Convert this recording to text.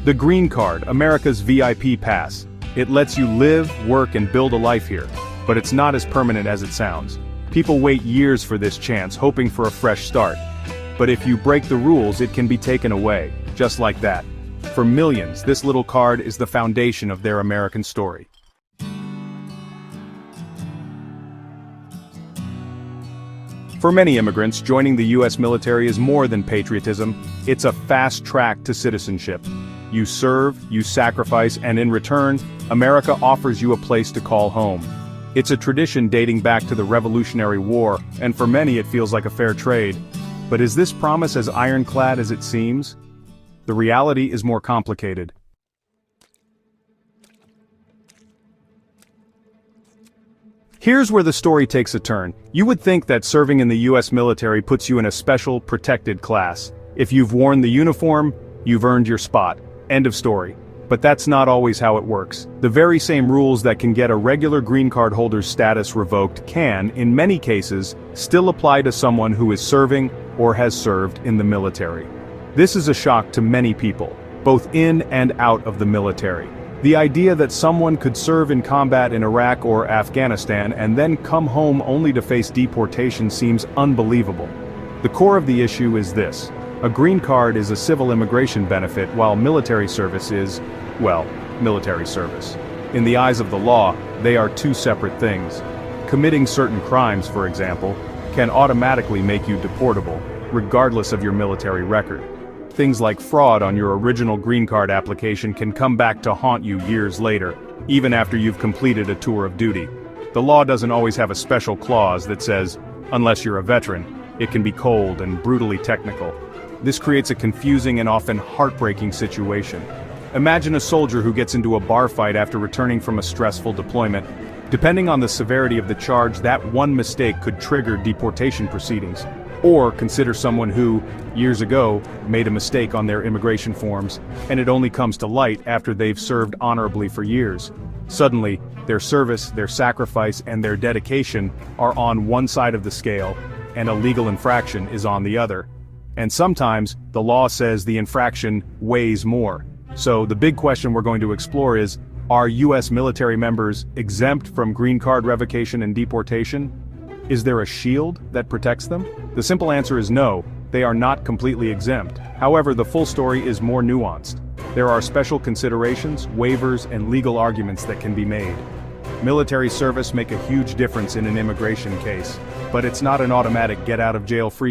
The green card, America's VIP pass. It lets you live, work, and build a life here. But it's not as permanent as it sounds. People wait years for this chance, hoping for a fresh start. But if you break the rules, it can be taken away, just like that. For millions, this little card is the foundation of their American story. For many immigrants, joining the U.S. military is more than patriotism, it's a fast track to citizenship. You serve, you sacrifice, and in return, America offers you a place to call home. It's a tradition dating back to the Revolutionary War, and for many it feels like a fair trade. But is this promise as ironclad as it seems? The reality is more complicated. Here's where the story takes a turn. You would think that serving in the U.S. military puts you in a special, protected class. If you've worn the uniform, you've earned your spot. End of story. But that's not always how it works. The very same rules that can get a regular green card holder's status revoked can, in many cases, still apply to someone who is serving or has served in the military. This is a shock to many people, both in and out of the military. The idea that someone could serve in combat in Iraq or Afghanistan and then come home only to face deportation seems unbelievable. The core of the issue is this: a green card is a civil immigration benefit while military service is, well, military service. In the eyes of the law, they are two separate things. Committing certain crimes, for example, can automatically make you deportable, regardless of your military record. Things like fraud on your original green card application can come back to haunt you years later, even after you've completed a tour of duty. The law doesn't always have a special clause that says, unless you're a veteran. It can be cold and brutally technical. This creates a confusing and often heartbreaking situation. Imagine a soldier who gets into a bar fight after returning from a stressful deployment. Depending on the severity of the charge, that one mistake could trigger deportation proceedings. Or consider someone who, years ago, made a mistake on their immigration forms, and it only comes to light after they've served honorably for years. Suddenly, their service, their sacrifice, and their dedication are on one side of the scale, and a legal infraction is on the other. And sometimes, the law says the infraction weighs more. So the big question we're going to explore is, are U.S. military members exempt from green card revocation and deportation? Is there a shield that protects them? The simple answer is no, they are not completely exempt. However, the full story is more nuanced. There are special considerations, waivers, and legal arguments that can be made. Military service make a huge difference in an immigration case, but it's not an automatic get-out-of-jail-free